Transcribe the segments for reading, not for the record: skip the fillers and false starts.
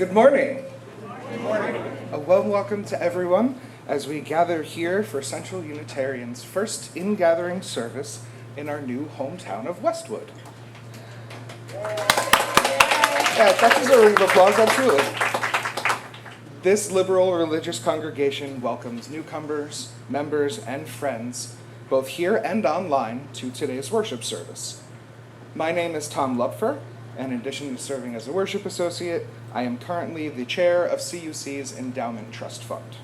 Good morning. Good morning. A warm welcome to everyone as we gather here for Central Unitarian's first Ingathering service in our new hometown of Westwood. Yeah, that is a ring of applause, absolutely. This liberal religious congregation welcomes newcomers, members, and friends, both here and online, to today's worship service. My name is Tom Lupfer, and in addition to serving as a worship associate, I am currently the chair of CUC's Endowment Trust Fund.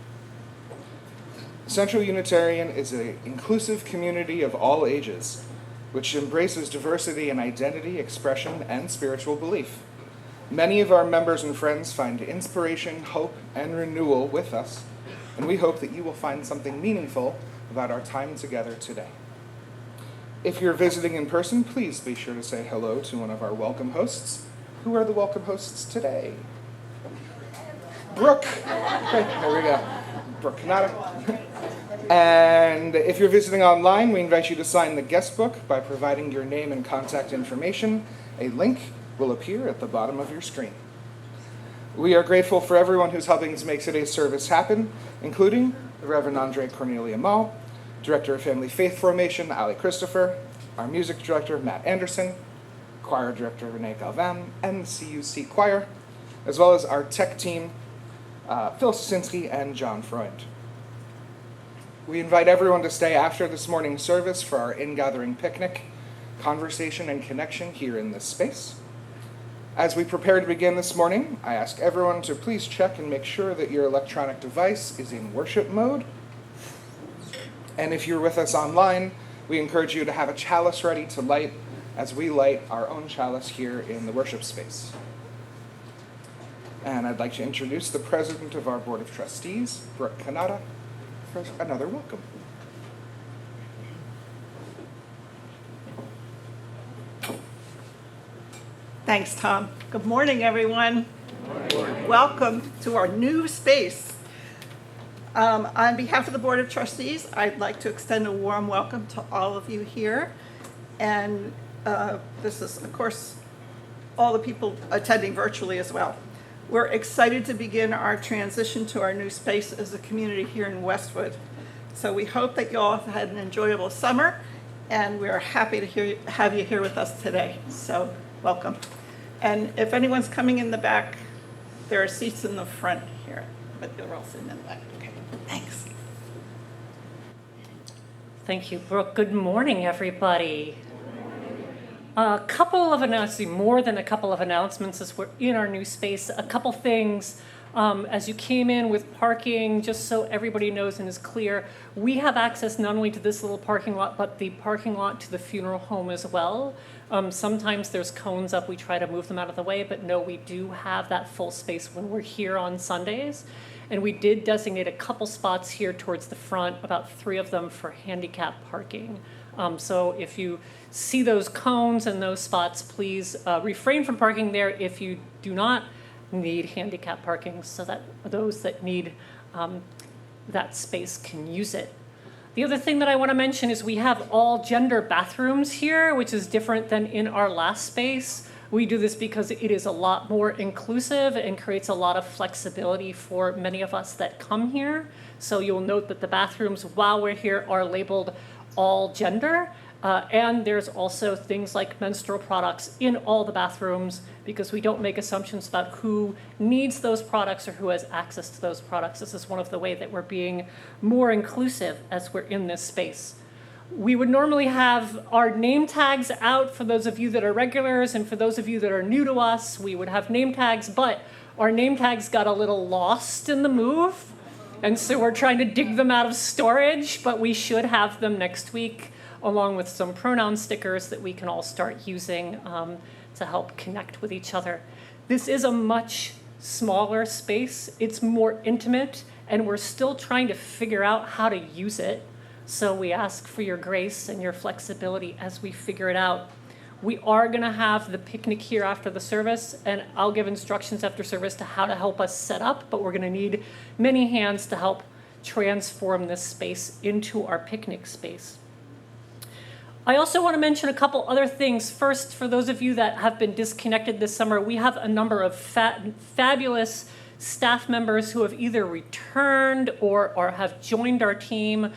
Central Unitarian is an inclusive community of all ages, which embraces diversity in identity, expression, and spiritual belief. Many of our members and friends find inspiration, hope, and renewal with us, and we hope that you will find something meaningful about our time together today. If you're visiting in person, please be sure to say hello to one of our welcome hosts. Who are the welcome hosts today? Brooke. Okay, there we go. Brooke Canada. And if you're visiting online, we invite you to sign the guest book by providing your name and contact information. A link will appear at the bottom of your screen. We are grateful for everyone who's helping to make today's service happen, including the Reverend Andrée Cornelia, Director of Family Faith Formation, Alie Christopher, our Music Director, Matt Anderson, Choir Director, Renee Galvan, and the CUC Choir, as well as our tech team, Phil Sosinsky and John Freund. We invite everyone to stay after this morning's service for our Ingathering picnic, conversation, and connection here in this space. As we prepare to begin this morning, I ask everyone to please check and make sure that your electronic device is in worship mode. And if you're with us online, we encourage you to have a chalice ready to light as we light our own chalice here in the worship space. And I'd like to introduce the president of our Board of Trustees, Brooke Canada, for another welcome. Thanks, Tom. Good morning, everyone. Good morning. Welcome to our new space. On behalf of the Board of Trustees, I'd like to extend a warm welcome to all of you here. And this is, of course, all the people attending virtually as well. We're excited to begin our transition to our new space as a community here in Westwood. So we hope that you all have had an enjoyable summer, and we're happy to have you here with us today. So welcome. And if anyone's coming in the back, there are seats in the front here, but they're all sitting in the back. Okay, thanks. Thank you, Brooke. Good morning, everybody. A couple of announcements, more than a couple of announcements as we're in our new space. A couple things. As you came in with parking, just so everybody knows and is clear, we have access not only to this little parking lot, but the parking lot to the funeral home as well. Sometimes there's cones up, we try to move them out of the way, but no, we do have that full space when we're here on Sundays. And we did designate a couple spots here towards the front, about 3 of them for handicap parking. So if you see those cones and those spots, please refrain from parking there if you do not need handicap parking, so that those that need that space can use it. The other thing that I want to mention is we have all gender bathrooms here, which is different than in our last space. We do this because it is a lot more inclusive and creates a lot of flexibility for many of us that come here. So you'll note that the bathrooms, while we're here, are labeled all gender. And there's also things like menstrual products in all the bathrooms, because we don't make assumptions about who needs those products or who has access to those products. This is one of the ways that we're being more inclusive as we're in this space. We would normally have our name tags out for those of you that are regulars, and for those of you that are new to us, we would have name tags, but our name tags got a little lost in the move, and so we're trying to dig them out of storage, but we should have them next week, along with some pronoun stickers that we can all start using to help connect with each other. This is a much smaller space. It's more intimate, and we're still trying to figure out how to use it. So we ask for your grace and your flexibility as we figure it out. We are gonna have the picnic here after the service, and I'll give instructions after service to how to help us set up, but we're gonna need many hands to help transform this space into our picnic space. I also want to mention a couple other things. First, for those of you that have been disconnected this summer, we have a number of fabulous staff members who have either returned or have joined our team.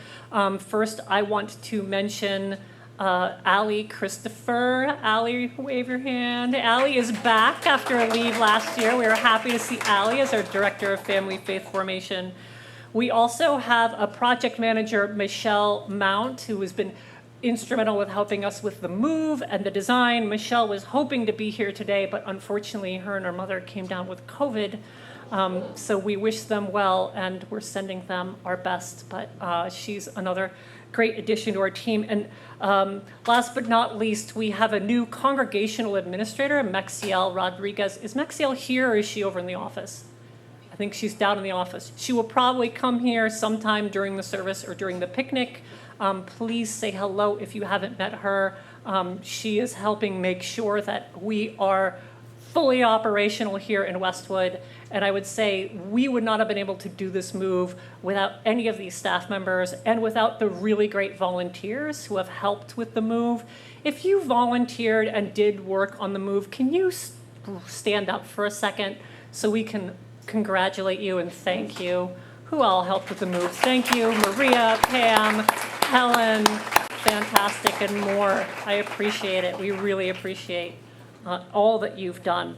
First, I want to mention Alie Christopher. Alie, wave your hand. Alie is back after a leave last year. We were happy to see Alie as our Director of Family Faith Formation. We also have a project manager, Michelle Mount, who has been instrumental with helping us with the move and the design. Michelle was hoping to be here today, but unfortunately her and her mother came down with COVID. So we wish them well and we're sending them our best, but she's another great addition to our team. And last but not least, we have a new congregational administrator, Maxiel Rodriguez. Is Maxiel here or is she over in the office? I think she's down in the office. She will probably come here sometime during the service or during the picnic. Please say hello if you haven't met her. She is helping make sure that we are fully operational here in Westwood. And I would say we would not have been able to do this move without any of these staff members and without the really great volunteers who have helped with the move. If you volunteered and did work on the move, can you stand up for a second so we can congratulate you and thank you? Who all helped with the move? Thank you, Maria, Pam, Helen, fantastic, and more. I appreciate it. We really appreciate all that you've done.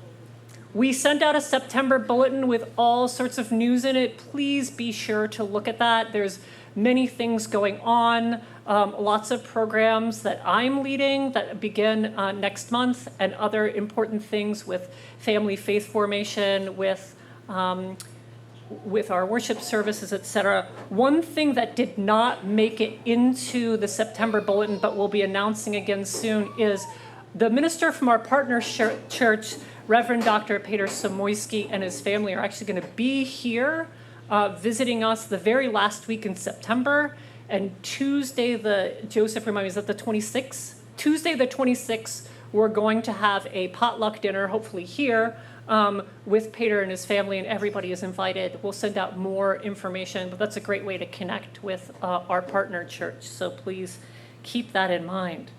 We sent out a September bulletin with all sorts of news in it. Please be sure to look at that. There's many things going on, lots of programs that I'm leading that begin next month, and other important things with family faith formation, with our worship services, etc. One thing that did not make it into the September bulletin, but we'll be announcing again soon, is the minister from our partner church, Reverend Dr. Peter Sosinsky, and his family are actually going to be here visiting us the very last week in September. And Tuesday, Joseph, remind me, is that the 26th? Tuesday the 26th, we're going to have a potluck dinner, hopefully here, with Peter and his family, and everybody is invited. We'll send out more information, but that's a great way to connect with our partner church. So please keep that in mind.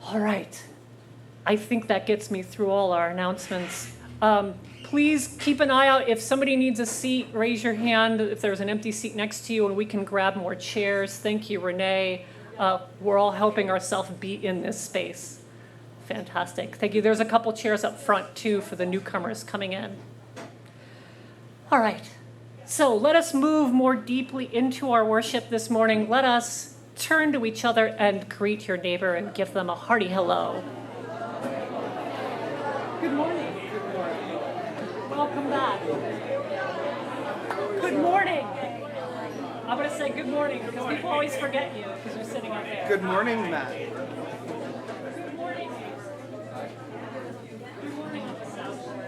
All right. I think that gets me through all our announcements. Please keep an eye out. If somebody needs a seat, raise your hand if there's an empty seat next to you, and we can grab more chairs. Thank you, Renee. We're all helping ourselves be in this space. Fantastic. Thank you. There's a couple chairs up front, too, for the newcomers coming in. All right. So let us move more deeply into our worship this morning. Let us turn to each other and greet your neighbor and give them a hearty hello. Good morning. Welcome back. Good morning. I'm going to say good morning because people always forget you because you're sitting up there. Good morning, Matt. Good morning. Good morning on the South Shore.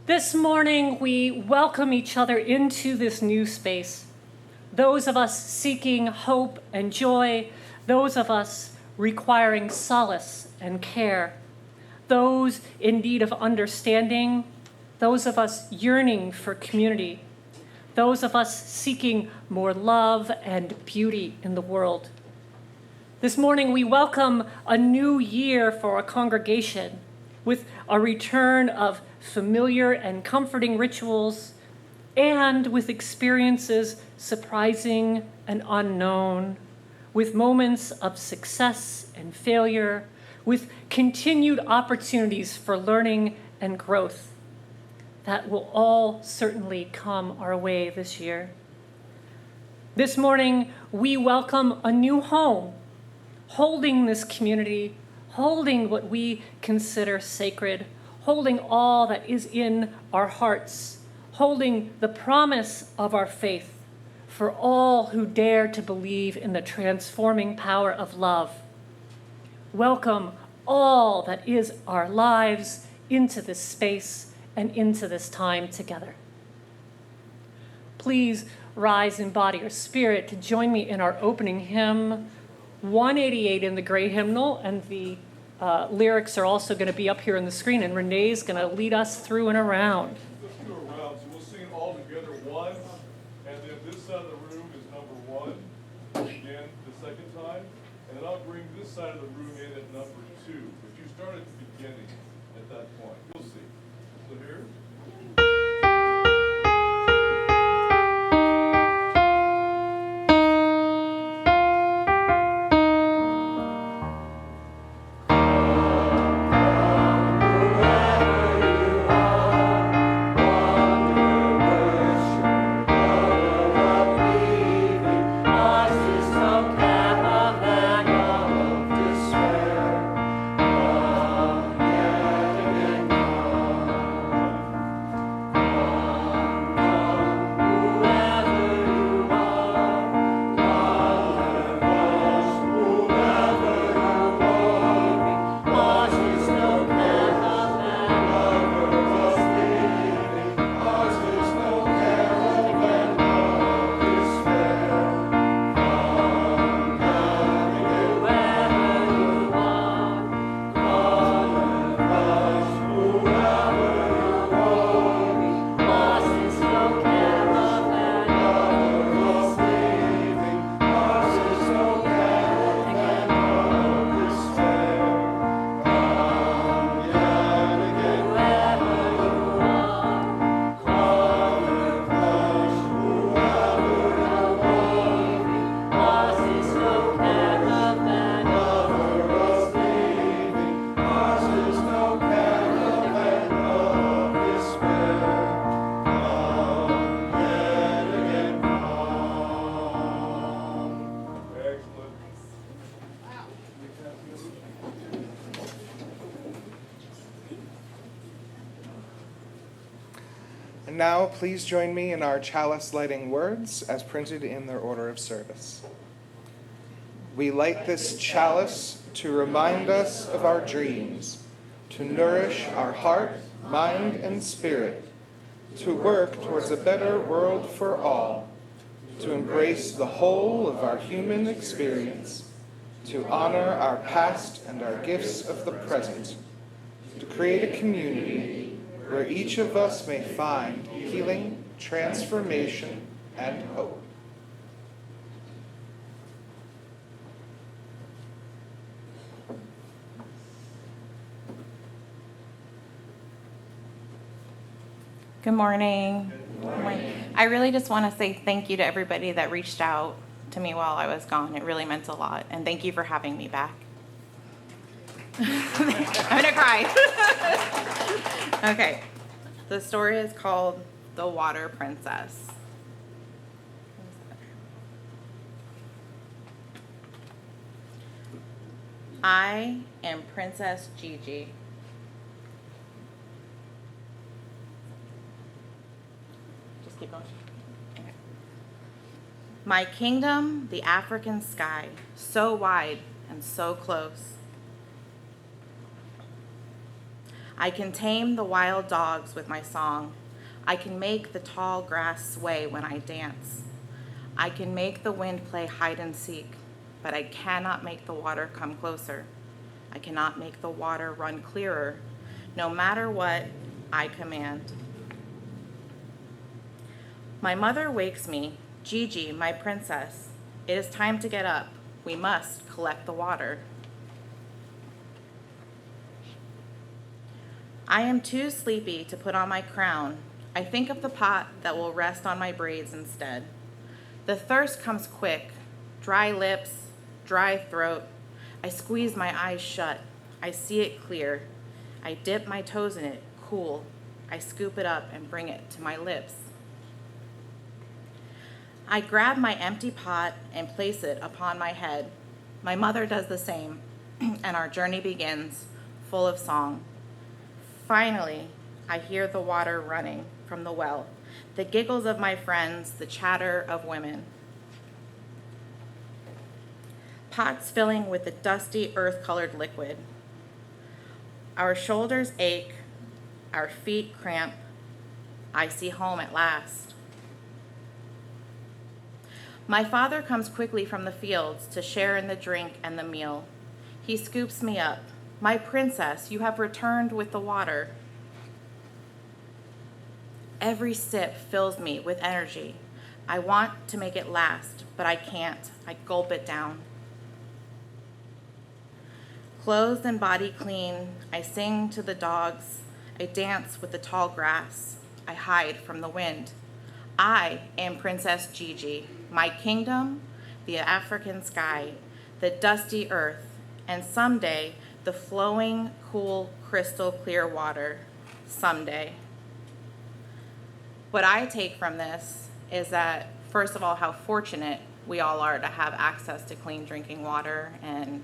This morning, we welcome each other into this new space. Those of us seeking hope and joy, those of us requiring solace and care, those in need of understanding, those of us yearning for community, those of us seeking more love and beauty in the world. This morning, we welcome a new year for our congregation with a return of familiar and comforting rituals, and with experiences surprising and unknown, with moments of success and failure, with continued opportunities for learning and growth. That will all certainly come our way this year. This morning, we welcome a new home, holding this community, holding what we consider sacred, holding all that is in our hearts, holding the promise of our faith for all who dare to believe in the transforming power of love. Welcome all that is our lives into this space and into this time together. Please rise in body or spirit to join me in our opening hymn, 188 in the gray hymnal, and the lyrics are also going to be up here on the screen, and Renee's going to lead us through and around. Let's do a round, so we'll sing it all together once, and then this side of the room is number one, again, the second time, and then I'll bring this side of the room in at number two. But you start at the beginning at that point. You'll see. So here. And now, please join me in our chalice lighting words as printed in their order of service. We light this chalice to remind us of our dreams, to nourish our heart, mind, and spirit, to work towards a better world for all, to embrace the whole of our human experience, to honor our past and our gifts of the present, to create a community where each of us may find healing, transformation, and hope. Good morning. I really just want to say thank you to everybody that reached out to me while I was gone. It really meant a lot. And thank you for having me back. I'm going to cry. Okay. The story is called The Water Princess. I am Princess Gigi. Just keep going. Okay. My kingdom, the African sky, so wide and so close. I can tame the wild dogs with my song. I can make the tall grass sway when I dance. I can make the wind play hide and seek, but I cannot make the water come closer. I cannot make the water run clearer. No matter what, I command. My mother wakes me, Gigi, my princess. It is time to get up. We must collect the water. I am too sleepy to put on my crown. I think of the pot that will rest on my braids instead. The thirst comes quick, dry lips, dry throat. I squeeze my eyes shut. I see it clear. I dip my toes in it, cool. I scoop it up and bring it to my lips. I grab my empty pot and place it upon my head. My mother does the same, and our journey begins, full of song. Finally, I hear the water running from the well. the giggles of my friends, the chatter of women. Pots filling with the dusty earth-colored liquid. Our shoulders ache, our feet cramp. I see home at last. My father comes quickly from the fields to share in the drink and the meal. He scoops me up. My princess, you have returned with the water. Every sip fills me with energy. I want to make it last, but I can't. I gulp it down. Clothed and body clean, I sing to the dogs. I dance with the tall grass. I hide from the wind. I am Princess Gigi. My kingdom, the African sky, the dusty earth, and someday the flowing, cool, crystal clear water. Someday. What I take from this is that, first of all, how fortunate we all are to have access to clean drinking water, and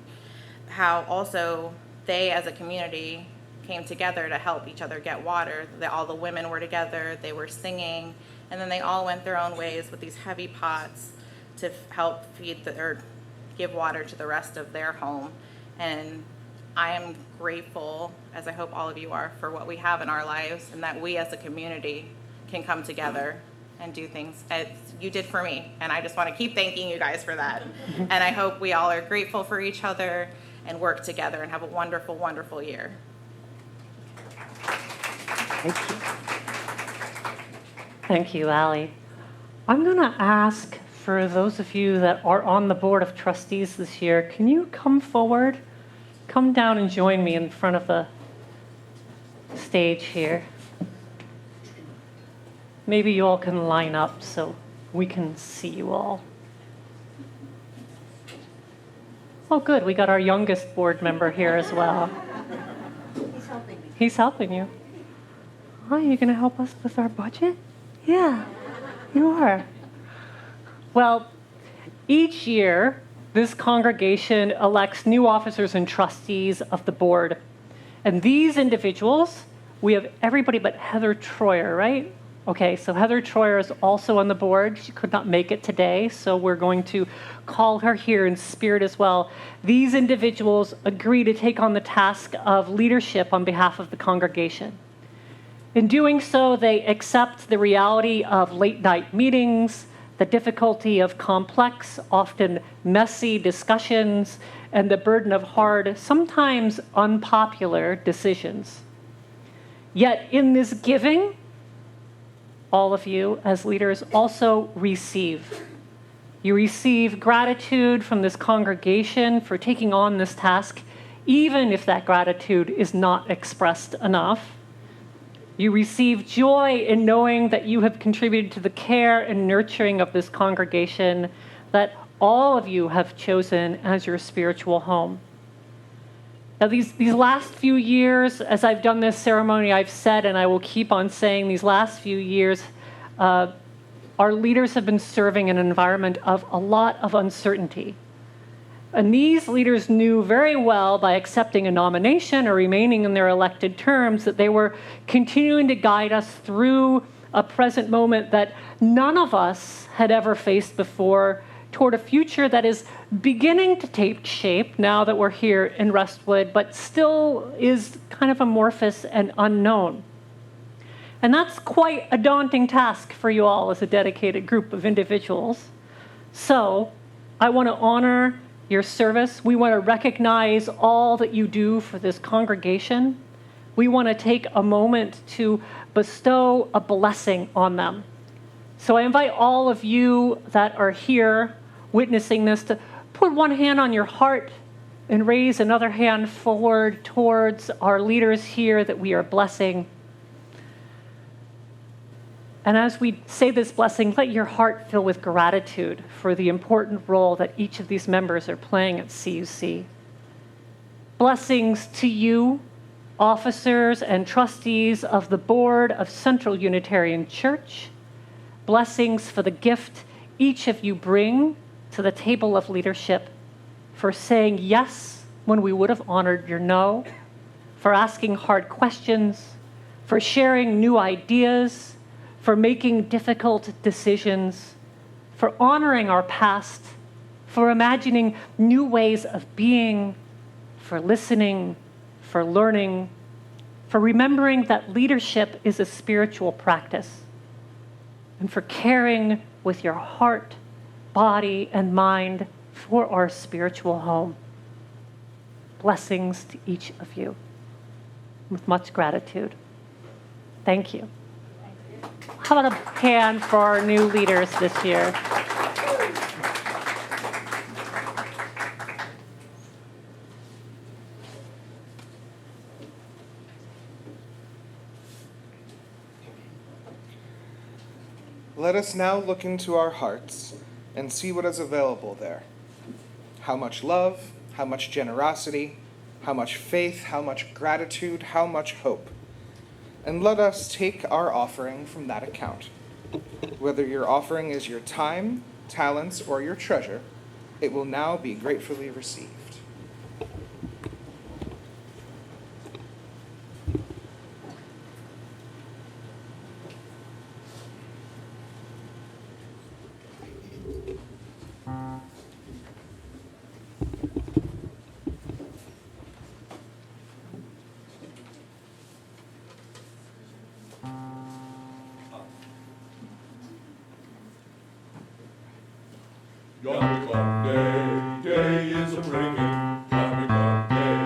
how also they as a community came together to help each other get water. All the women were together, they were singing, and then they all went their own ways with these heavy pots to help or give water to the rest of their home. And I am grateful, as I hope all of you are, for what we have in our lives, and that we as a community can come together and do things as you did for me. And I just want to keep thanking you guys for that. And I hope we all are grateful for each other and work together and have a wonderful, wonderful year. Thank you. Thank you, Alie. I'm going to ask for those of you that are on the Board of Trustees this year, can you come forward? Come down and join me in front of the stage here. Maybe you all can line up so we can see you all. Oh, good. We got our youngest board member here as well. He's helping me. He's helping you. Are you going to help us with our budget? Yeah, you are. Well, each year, this congregation elects new officers and trustees of the board. And these individuals, we have everybody but Heather Troyer, right? Okay, so Heather Troyer is also on the board. She could not make it today, so we're going to call her here in spirit as well. These individuals agree to take on the task of leadership on behalf of the congregation. In doing so, they accept the reality of late-night meetings, the difficulty of complex, often messy discussions, and the burden of hard, sometimes unpopular decisions. Yet in this giving, all of you as leaders also receive. You receive gratitude from this congregation for taking on this task, even if that gratitude is not expressed enough. You receive joy in knowing that you have contributed to the care and nurturing of this congregation that all of you have chosen as your spiritual home. Now, these last few years, as I've done this ceremony, I've said, and I will keep on saying, these last few years, our leaders have been serving in an environment of a lot of uncertainty. And these leaders knew very well, by accepting a nomination or remaining in their elected terms, that they were continuing to guide us through a present moment that none of us had ever faced before, toward a future that is beginning to take shape now that we're here in Westwood, but still is kind of amorphous and unknown. And that's quite a daunting task for you all as a dedicated group of individuals. So I want to honor your service. We want to recognize all that you do for this congregation. We want to take a moment to bestow a blessing on them. So I invite all of you that are here witnessing this to put one hand on your heart and raise another hand forward towards our leaders here that we are blessing. And as we say this blessing, let your heart fill with gratitude for the important role that each of these members are playing at CUC. Blessings to you, officers and trustees of the Board of Central Unitarian Church. Blessings for the gift each of you bring to the table of leadership, for saying yes when we would have honored your no, for asking hard questions, for sharing new ideas, for making difficult decisions, for honoring our past, for imagining new ways of being, for listening, for learning, for remembering that leadership is a spiritual practice, and for caring with your heart, body, and mind for our spiritual home. Blessings to each of you. With much gratitude. Thank you. How about a hand for our new leaders this year? Let us now look into our hearts and see what is available there. How much love, how much generosity, how much faith, how much gratitude, how much hope. And let us take our offering from that account. Whether your offering is your time, talents, or your treasure, it will now be gratefully received. Yonder come day, day is a breaking. Yonder come day,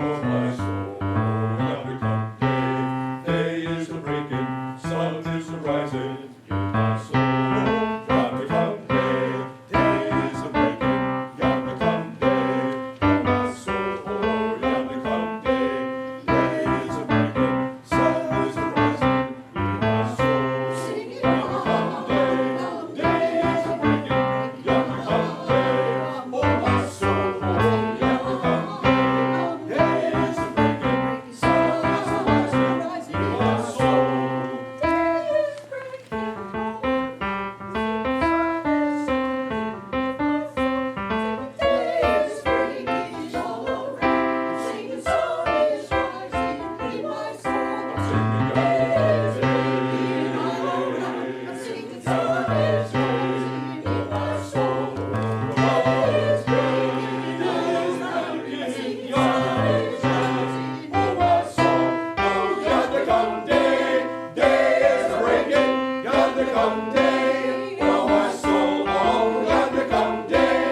oh my soul. Yonder come day, day is a breaking. Sun is a rising in my soul. Yonder come day, day is a breaking. Yonder come day, oh my soul. Yonder come day, day is a breaking. Sun is a rising in my soul. Yonder come day, day is a breaking. Yonder come day, oh my soul. Yonder come day,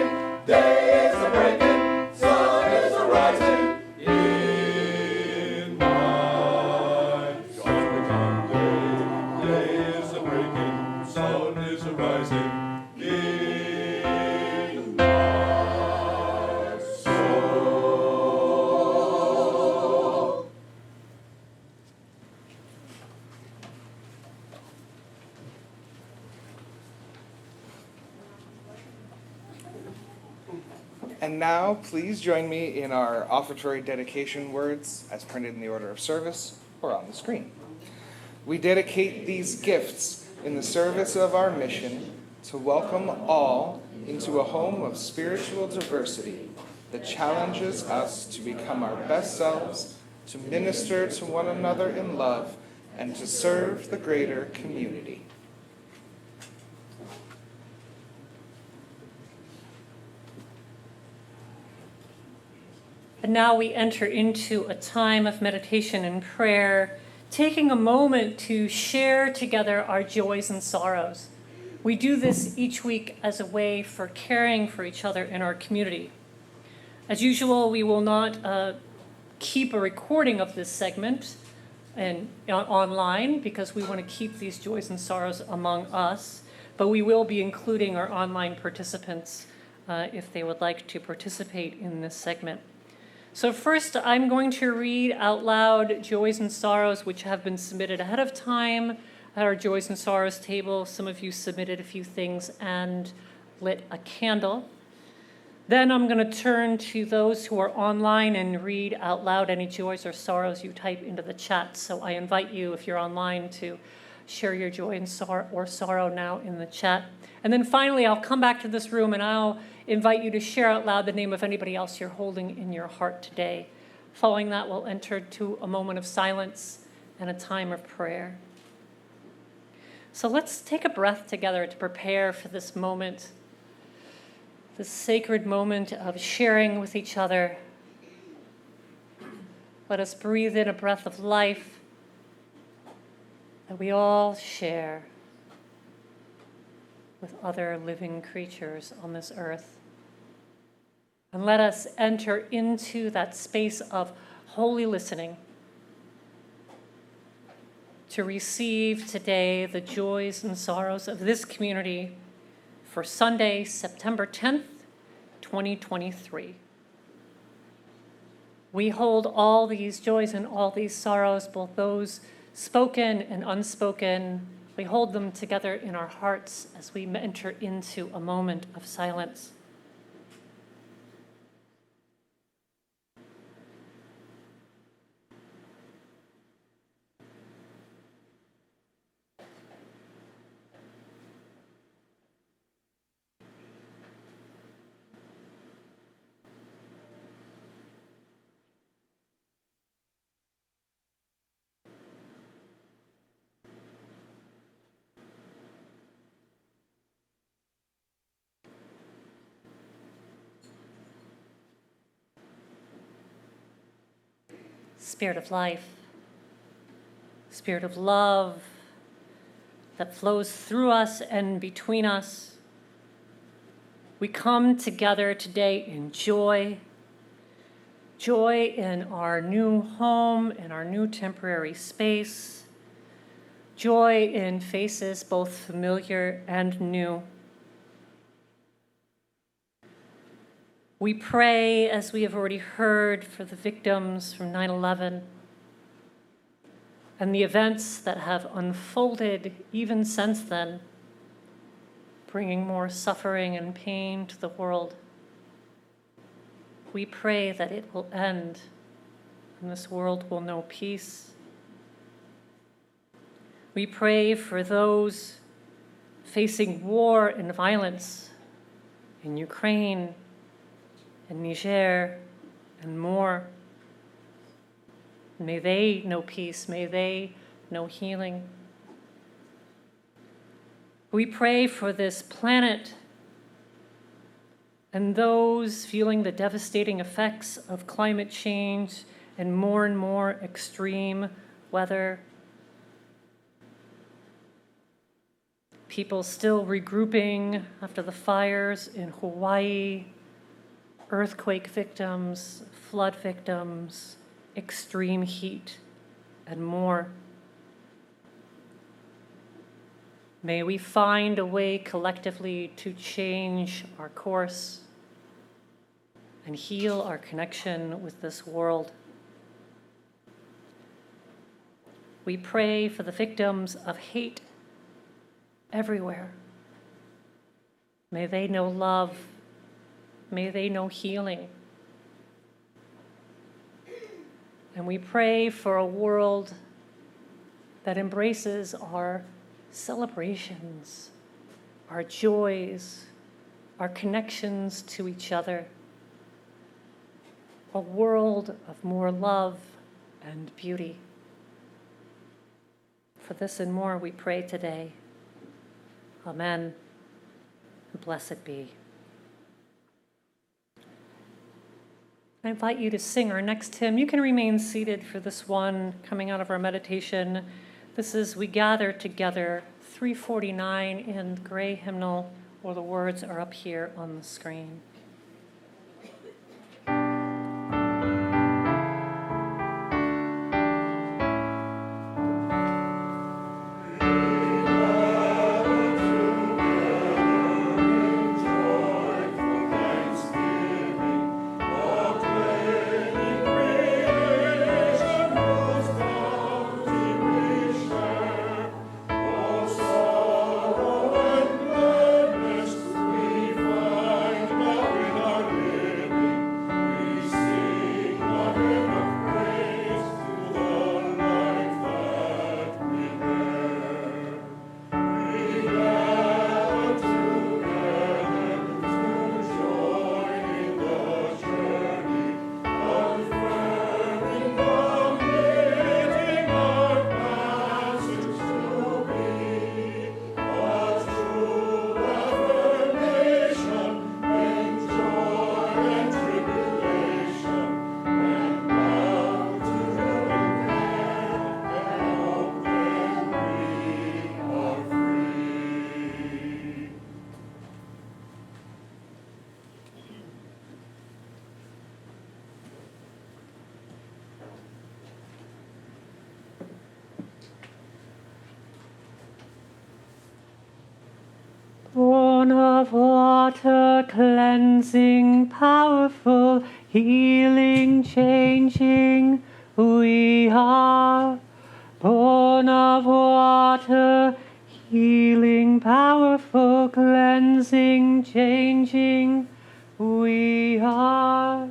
day is a breaking. Sun is a rising in my soul. And now, please join me in our offertory dedication words as printed in the order of service or on the screen. We dedicate these gifts in the service of our mission to welcome all into a home of spiritual diversity that challenges us to become our best selves, to minister to one another in love, and to serve the greater community. And now we enter into a time of meditation and prayer, taking a moment to share together our joys and sorrows. We do this each week as a way for caring for each other in our community. As usual, we will not keep a recording of this segment online because we want to keep these joys and sorrows among us, but we will be including our online participants if they would like to participate in this segment. So first, I'm going to read out loud joys and sorrows which have been submitted ahead of time at our joys and sorrows table. Some of you submitted a few things and lit a candle. Then I'm going to turn to those who are online and read out loud any joys or sorrows you type into the chat. So I invite you, if you're online, to share your joy and sorrow now in the chat. And then finally, I'll come back to this room and I'll invite you to share out loud the name of anybody else you're holding in your heart today. Following that, we'll enter to a moment of silence and a time of prayer. So let's take a breath together to prepare for this moment, this sacred moment of sharing with each other. Let us breathe in a breath of life that we all share with other living creatures on this earth. And let us enter into that space of holy listening to receive today the joys and sorrows of this community for Sunday, September 10th, 2023. We hold all these joys and all these sorrows, both those spoken and unspoken. We hold them together in our hearts as we enter into a moment of silence. Spirit of life, Spirit of love that flows through us and between us. We come together today in joy, joy in our new home, in our new temporary space, joy in faces both familiar and new. We pray, as we have already heard, for the victims from 9/11 and the events that have unfolded even since then, bringing more suffering and pain to the world. We pray that it will end and this world will know peace. We pray for those facing war and violence in Ukraine, in Niger, and more. May they know peace. May they know healing. We pray for this planet and those feeling the devastating effects of climate change and more extreme weather. People still regrouping after the fires in Hawaii, earthquake victims, flood victims, extreme heat, and more. May we find a way collectively to change our course and heal our connection with this world. We pray for the victims of hate everywhere. May they know love. May they know healing. And we pray for a world that embraces our celebrations, our joys, our connections to each other. A world of more love and beauty. For this and more we pray today. Amen. And blessed be. I invite you to sing our next hymn. You can remain seated for this one coming out of our meditation. This is We Gather Together, 349 in the gray hymnal, or the words are up here on the screen. Sorrow and gladness we find now. Born of water, cleansing, powerful, healing, changing, we are. Born of water, healing, powerful, cleansing, changing, we are.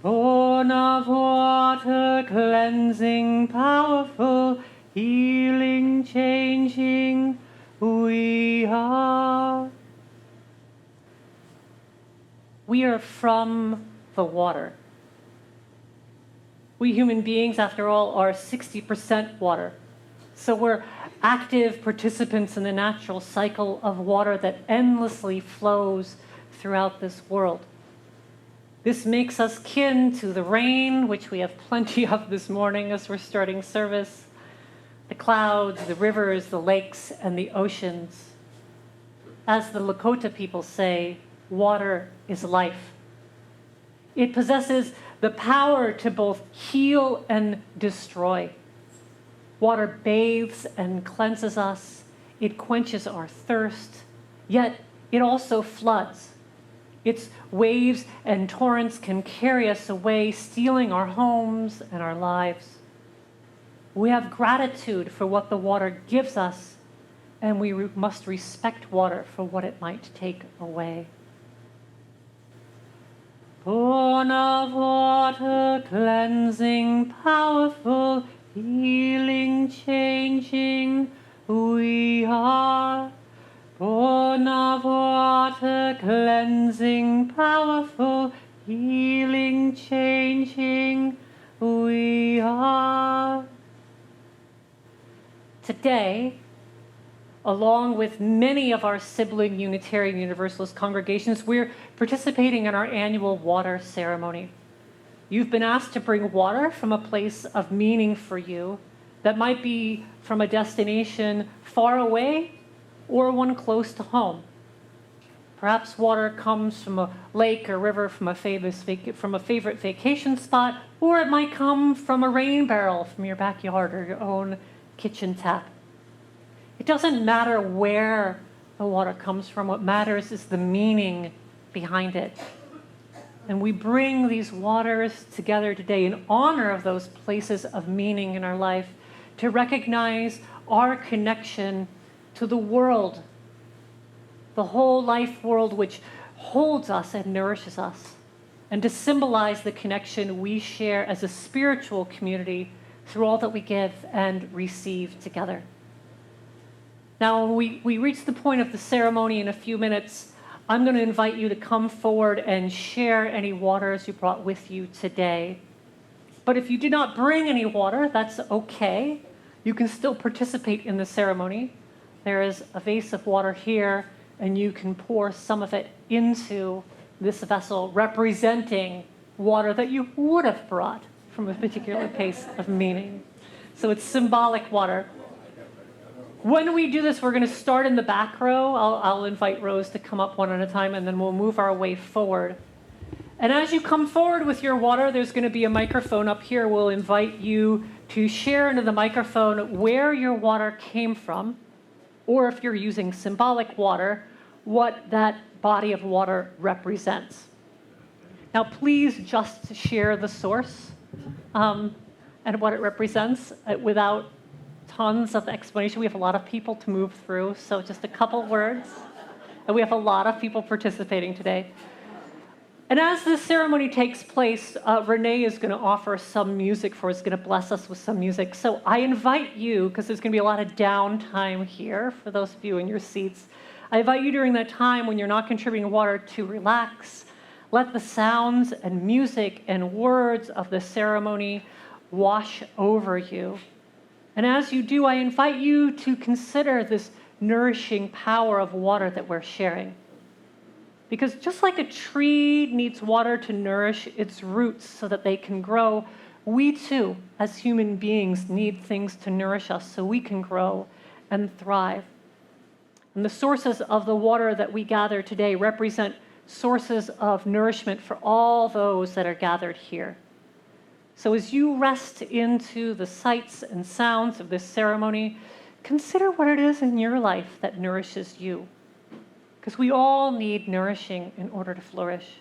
Born of water, cleansing, powerful, healing, changing, we are. We are from the water. We human beings, after all, are 60% water. So we're active participants in the natural cycle of water that endlessly flows throughout this world. This makes us kin to the rain, which we have plenty of this morning as we're starting service, the clouds, the rivers, the lakes, and the oceans. As the Lakota people say, water is life. It possesses the power to both heal and destroy. Water bathes and cleanses us. It quenches our thirst, yet it also floods. Its waves and torrents can carry us away, stealing our homes and our lives. We have gratitude for what the water gives us, and we must respect water for what it might take away. Born of water, cleansing, powerful, healing, changing, we are. Born of water, cleansing, powerful, healing, changing, we are. Today, along with many of our sibling Unitarian Universalist congregations, we're participating in our annual water ceremony. You've been asked to bring water from a place of meaning for you that might be from a destination far away or one close to home. Perhaps water comes from a lake or river from a favorite vacation spot, or it might come from a rain barrel from your backyard or your own kitchen tap. It doesn't matter where the water comes from. What matters is the meaning behind it. And we bring these waters together today in honor of those places of meaning in our life, to recognize our connection to the world, the whole life world which holds us and nourishes us, and to symbolize the connection we share as a spiritual community through all that we give and receive together. Now, when we reach the point of the ceremony in a few minutes, I'm going to invite you to come forward and share any waters you brought with you today. But if you did not bring any water, that's okay. You can still participate in the ceremony. There is a vase of water here, and you can pour some of it into this vessel, representing water that you would have brought from a particular place of meaning. So it's symbolic water. When we do this, we're going to start in the back row. I'll invite rows to come up one at a time, and then we'll move our way forward. And as you come forward with your water, there's going to be a microphone up here. We'll invite you to share into the microphone where your water came from, or if you're using symbolic water, what that body of water represents. Now, please just share the source and what it represents without tons of explanation. We have a lot of people to move through, so just a couple words. And we have a lot of people participating today. And as this ceremony takes place, Renee is going to offer some music for us, going to bless us with some music. So I invite you, because there's going to be a lot of downtime here for those of you in your seats, I invite you during that time when you're not contributing water to relax. Let the sounds and music and words of the ceremony wash over you. And as you do, I invite you to consider this nourishing power of water that we're sharing. Because just like a tree needs water to nourish its roots so that they can grow, we too, as human beings, need things to nourish us so we can grow and thrive. And the sources of the water that we gather today represent sources of nourishment for all those that are gathered here. So as you rest into the sights and sounds of this ceremony, consider what it is in your life that nourishes you. because we all need nourishing in order to flourish.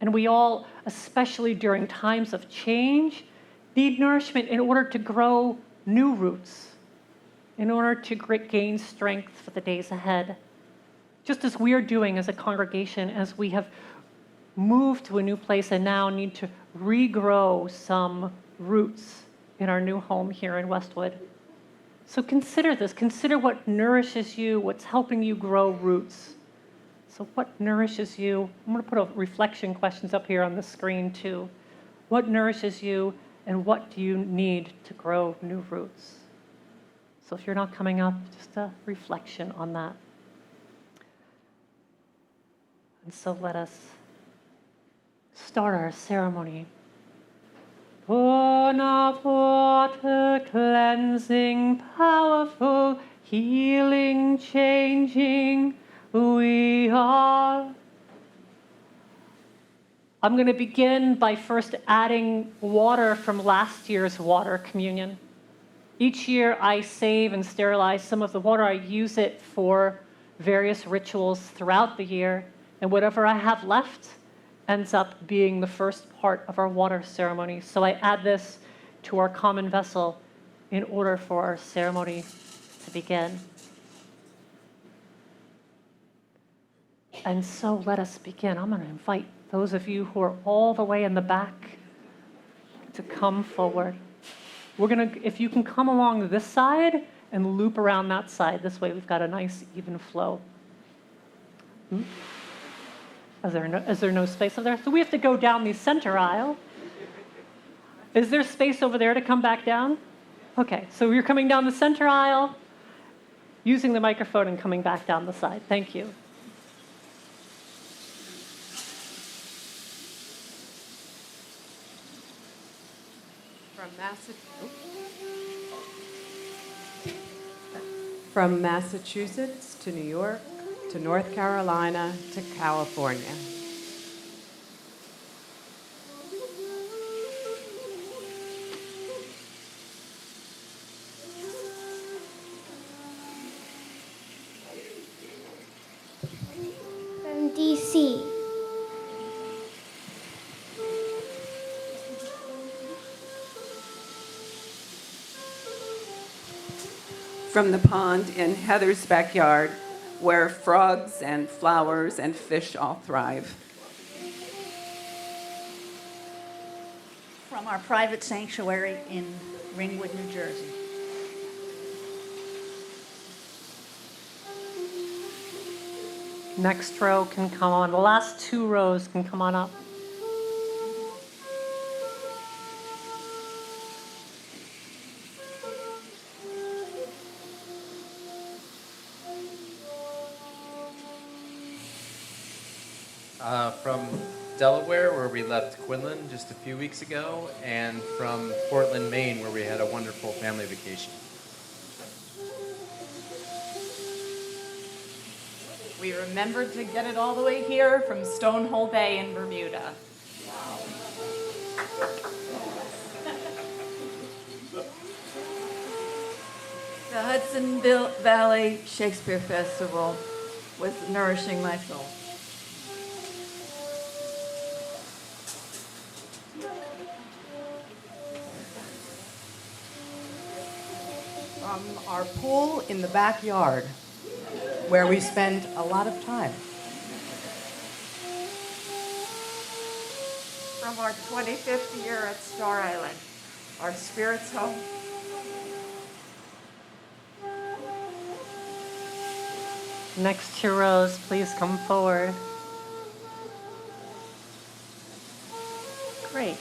And we all, especially during times of change, need nourishment in order to grow new roots, in order to gain strength for the days ahead. Just as we're doing as a congregation, as we have moved to a new place and now need to regrow some roots in our new home here in Westwood. So consider this. Consider what nourishes you, what's helping you grow roots. So what nourishes you? I'm going to put reflection questions up here on the screen too. What nourishes you and what do you need to grow new roots? So if you're not coming up, just a reflection on that. And so let us start our ceremony. Born of water, cleansing, powerful, healing, changing, we are. I'm going to begin by first adding water from last year's water communion. Each year I save and sterilize some of the water. I use it for various rituals throughout the year, and whatever I have left ends up being the first part of our water ceremony. So I add this to our common vessel in order for our ceremony to begin. And so let us begin. I'm going to invite those of you who are all the way in the back to come forward. We're going to, if you can come along this side and loop around that side. This way we've got a nice even flow. Is there no space over there? So we have to go down the center aisle. Is there space over there to come back down? Okay, so you're coming down the center aisle, using the microphone and coming back down the side. Thank you. From Massachusetts to New York to North Carolina to California. From DC. From the pond in Heather's backyard, where frogs and flowers and fish all thrive. From our private sanctuary in Ringwood, New Jersey. Next row can come on. The last two rows can come on up. From Delaware, where we left Quinlan just a few weeks ago, and from Portland, Maine, where we had a wonderful family vacation. We remembered to get it all the way here from Stonehole Bay in Bermuda. The Hudson Valley Shakespeare Festival was nourishing my soul. From our pool in the backyard, where we spend a lot of time. From our 25th year at Star Island, our spirit's home. Next two rows, please come forward. Great.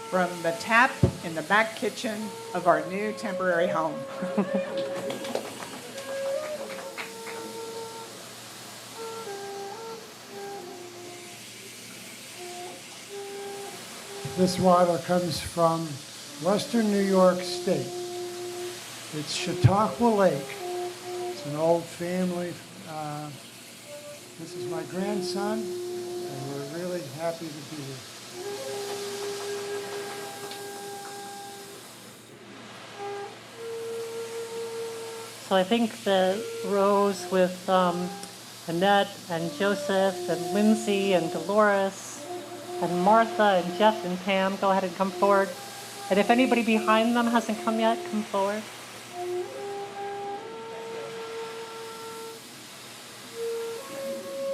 From the tap in the back kitchen of our new temporary home. This water comes from western New York State. It's Chautauqua Lake. It's an old family. This is my grandson, and we're really happy to be here. So I think the rows with Annette and Joseph and Lindsay and Dolores and Martha and Jeff and Pam, go ahead and come forward. And if anybody behind them hasn't come yet, come forward.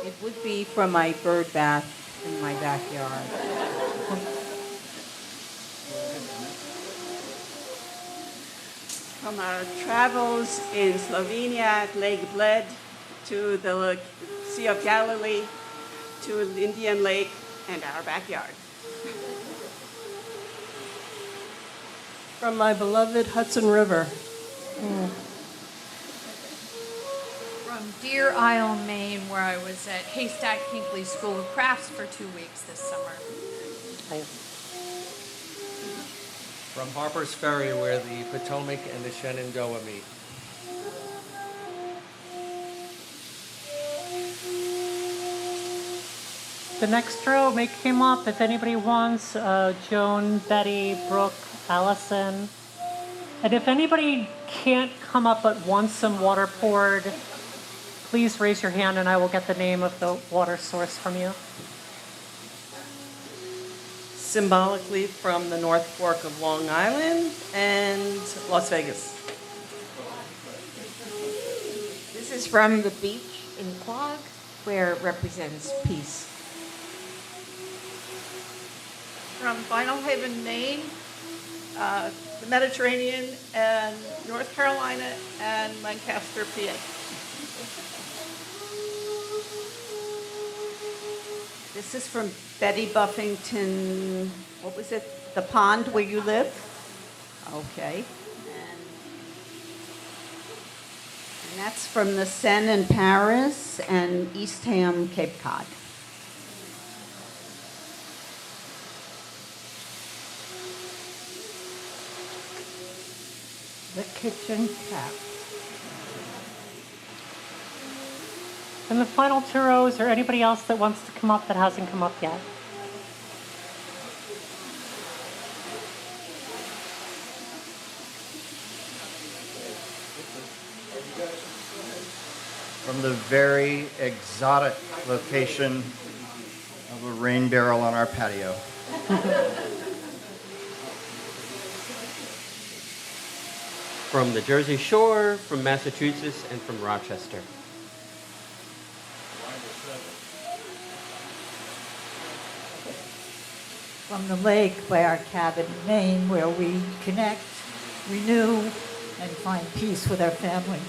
It would be from my bird bath in my backyard. From our travels in Slovenia at Lake Bled to the Sea of Galilee to the Indian Lake and our backyard. From my beloved Hudson River. From Deer Isle, Maine, where I was at Haystack Hinckley School of Crafts for 2 weeks this summer. From Harper's Ferry, where the Potomac and the Shenandoah meet. The next row may come up if anybody wants. Joan, Betty, Brooke, Allison. And if anybody can't come up but wants some water poured, please raise your hand and I will get the name of the water source from you. Symbolically from the North Fork of Long Island and Las Vegas. This is from the beach in Quogue, where it represents peace. From Vinyl Haven, Maine, the Mediterranean, and North Carolina, and Lancaster, PA. This is from Betty Buffington, what was it? The pond where you live? Okay. And that's from the Seine in Paris and Eastham, Cape Cod. The kitchen tap. And the final two rows, or anybody else that wants to come up that hasn't come up yet. From the very exotic location of a rain barrel on our patio. From the Jersey Shore, from Massachusetts, and from Rochester. From the lake by our cabin in Maine, where we connect, renew, and find peace with our family.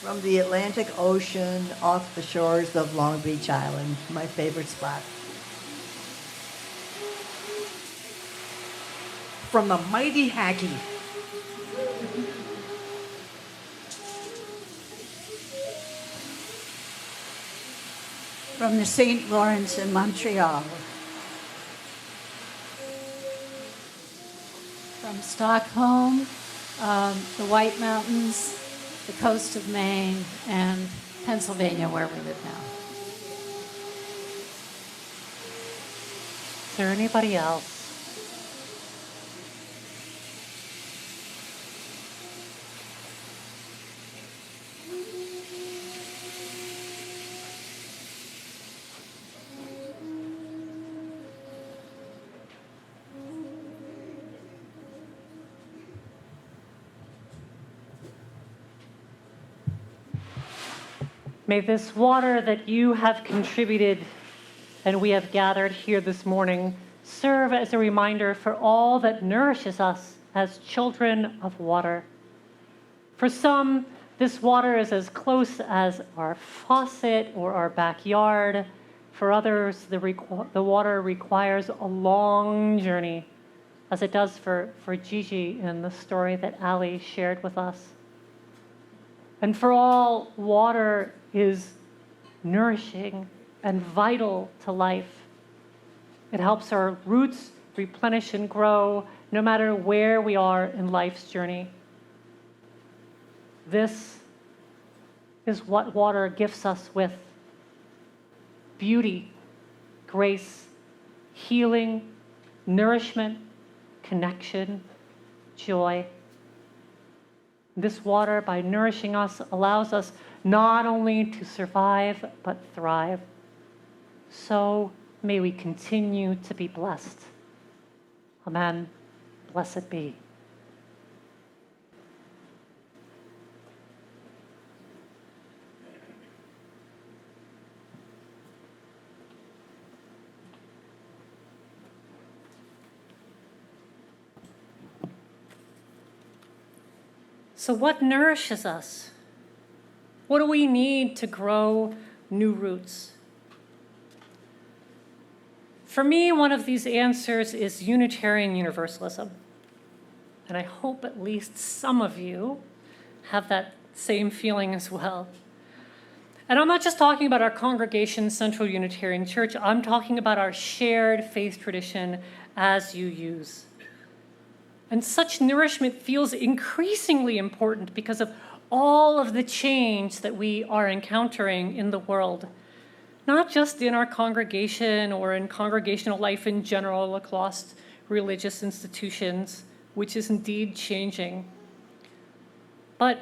From the Atlantic Ocean off the shores of Long Beach Island, my favorite spot. From the mighty Hackey. From the St. Lawrence in Montreal. From Stockholm, the White Mountains, the coast of Maine, and Pennsylvania, where we live now. Is there anybody else? May this water that you have contributed and we have gathered here this morning serve as a reminder for all that nourishes us as children of water. For some, this water is as close as our faucet or our backyard. For others, the water requires a long journey, as it does for Gigi in the story that Alie shared with us. And for all, water is nourishing and vital to life. It helps our roots replenish and grow no matter where we are in life's journey. This is what water gifts us with: beauty, grace, healing, nourishment, connection, joy. This water, by nourishing us, allows us not only to survive, but thrive. So may we continue to be blessed. Amen. Blessed be. So what nourishes us? What do we need to grow new roots? For me, one of these answers is Unitarian Universalism. And I hope at least some of you have that same feeling as well. And I'm not just talking about our congregation, Central Unitarian Church. I'm talking about our shared faith tradition as UUs. And such nourishment feels increasingly important because of all of the change that we are encountering in the world, not just in our congregation or in congregational life in general across religious institutions, which is indeed changing, but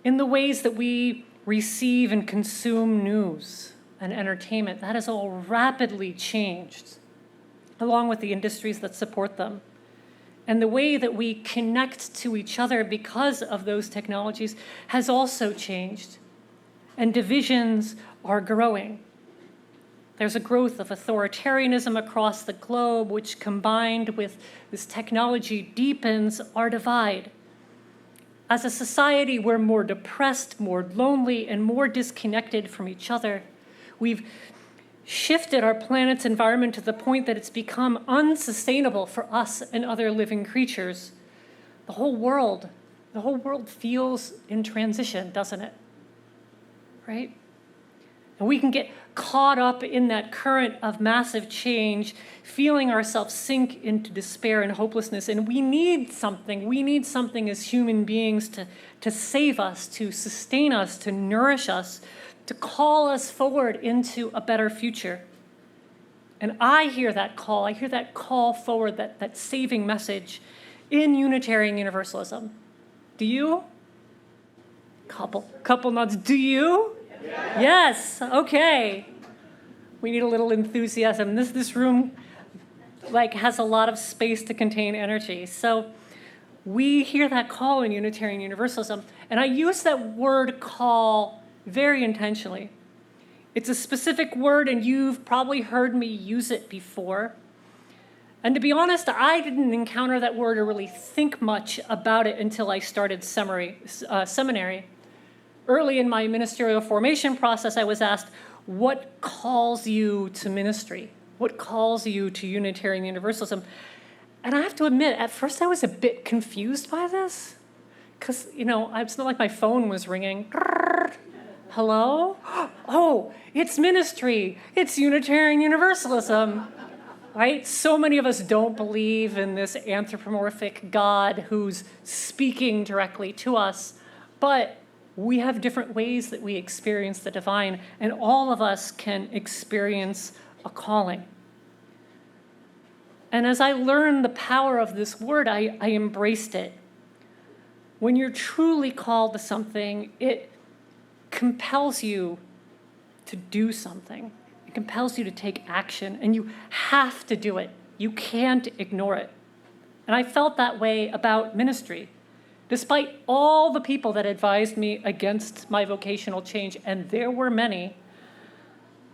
in the ways that we receive and consume news and entertainment. That has all rapidly changed, along with the industries that support them. And the way that we connect to each other because of those technologies has also changed. And divisions are growing. There's a growth of authoritarianism across the globe, which combined with this technology deepens our divide. As a society, we're more depressed, more lonely, and more disconnected from each other. We've shifted our planet's environment to the point that it's become unsustainable for us and other living creatures. The whole world feels in transition, doesn't it? Right? And we can get caught up in that current of massive change, feeling ourselves sink into despair and hopelessness. And we need something as human beings to save us, to sustain us, to nourish us, to call us forward into a better future. And I hear that call forward, that saving message in Unitarian Universalism. Do you? Couple nods. Do you? Yes. Okay. We need a little enthusiasm. This room has a lot of space to contain energy. So we hear that call in Unitarian Universalism. And I use that word call very intentionally. It's a specific word, and you've probably heard me use it before. And to be honest, I didn't encounter that word or really think much about it until I started seminary. Early in my ministerial formation process, I was asked, what calls you to ministry? What calls you to Unitarian Universalism? And I have to admit, at first I was a bit confused by this, because, it's not like my phone was ringing. Hello? Oh, it's ministry. It's Unitarian Universalism, right? So many of us don't believe in this anthropomorphic God who's speaking directly to us, but we have different ways that we experience the divine, and all of us can experience a calling. And as I learned the power of this word, I embraced it. When you're truly called to something, it compels you to do something. It compels you to take action, and you have to do it. You can't ignore it. And I felt that way about ministry. Despite all the people that advised me against my vocational change, and there were many,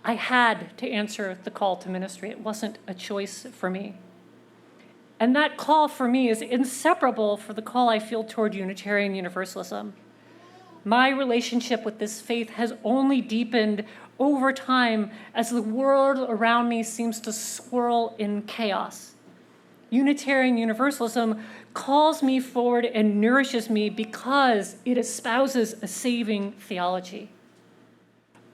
I had to answer the call to ministry. It wasn't a choice for me. And that call for me is inseparable from the call I feel toward Unitarian Universalism. My relationship with this faith has only deepened over time as the world around me seems to swirl in chaos. Unitarian Universalism calls me forward and nourishes me because it espouses a saving theology.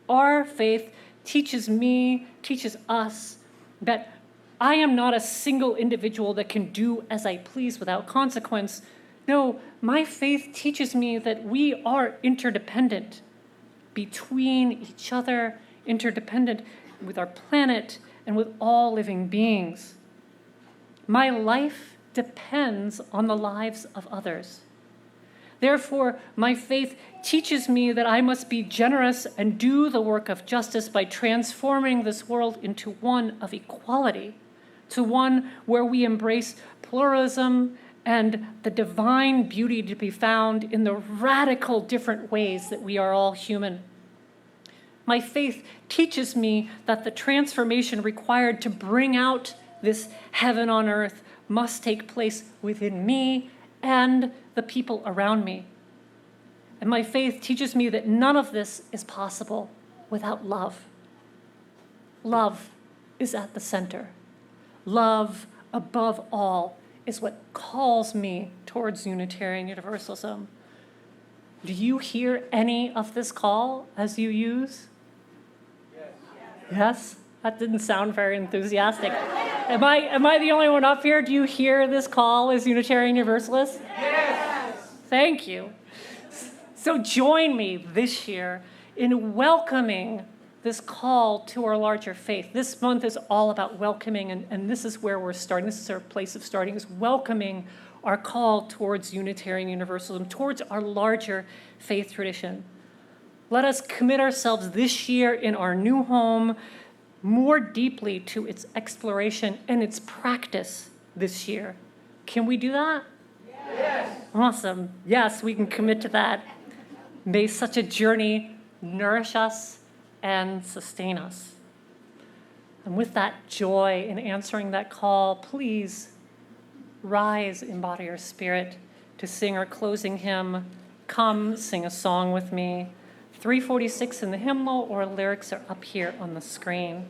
Our faith teaches us that I am not a single individual that can do as I please without consequence. No, my faith teaches me that we are interdependent between each other, interdependent with our planet and with all living beings. My life depends on the lives of others. Therefore, my faith teaches me that I must be generous and do the work of justice by transforming this world into one of equality, to one where we embrace pluralism and the divine beauty to be found in the radical different ways that we are all human. My faith teaches me that the transformation required to bring out this heaven on earth must take place within me and the people around me. And my faith teaches me that none of this is possible without love. Love is at the center. Love, above all, is what calls me towards Unitarian Universalism. Do you hear any of this call as you use? Yes? That didn't sound very enthusiastic. Am I the only one up here? Do you hear this call as Unitarian Universalists? Yes! Thank you. So join me this year in welcoming this call to our larger faith. This month is all about welcoming, and this is where we're starting. This is our place of starting, is welcoming our call towards Unitarian Universalism, towards our larger faith tradition. Let us commit ourselves this year in our new home more deeply to its exploration and its practice this year. Can we do that? Yes. Awesome. Yes, we can commit to that. May such a journey nourish us and sustain us. And with that joy in answering that call, please rise in body or spirit to sing our closing hymn, Come Sing a Song with Me. 346 in the hymnal, or lyrics are up here on the screen.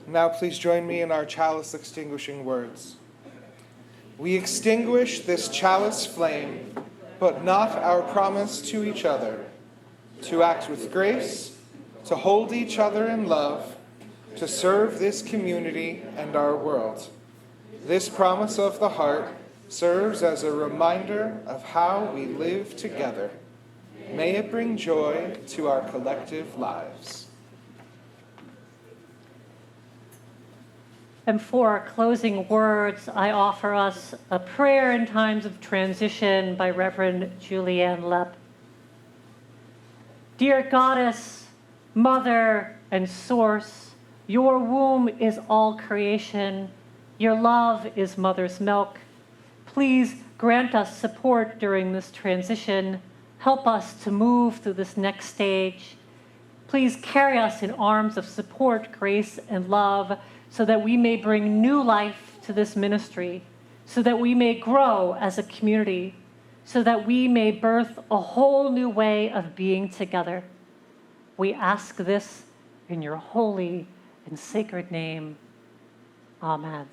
Now please join me in our chalice extinguishing words. We extinguish this chalice flame, but not our promise to each other, to act with grace, to hold each other in love, to serve this community and our world. This promise of the heart serves as a reminder of how we live together. May it bring joy to our collective lives. And for our closing words, I offer us a prayer in times of transition by Reverend Julianne Lepp. Dear Goddess, Mother, and Source, your womb is all creation. Your love is mother's milk. Please grant us support during this transition. Help us to move through this next stage. Please carry us in arms of support, grace, and love so that we may bring new life to this ministry, so that we may grow as a community, so that we may birth a whole new way of being together. We ask this in your holy and sacred name. Amen.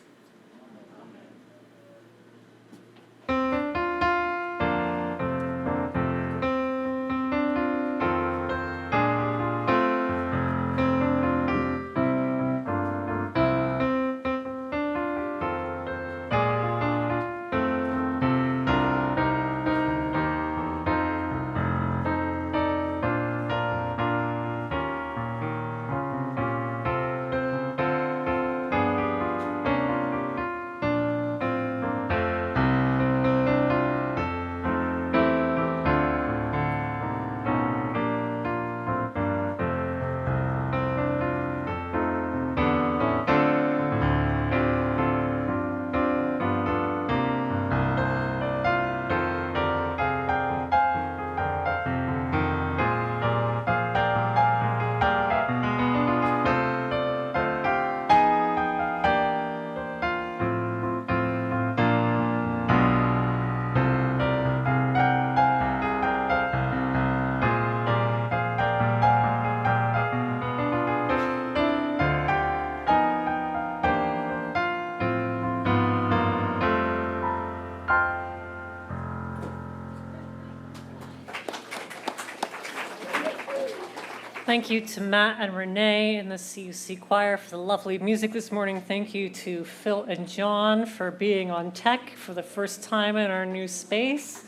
Thank you to Matt and Renee in the CUC choir for the lovely music this morning. Thank you to Phil and John for being on tech for the first time in our new space.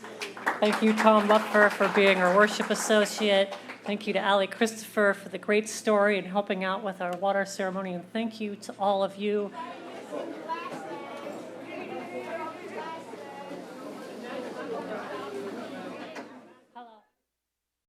Thank you, Tom Lupfer, for being our worship associate. Thank you to Alie Christopher for the great story and helping out with our water ceremony. And thank you to all of you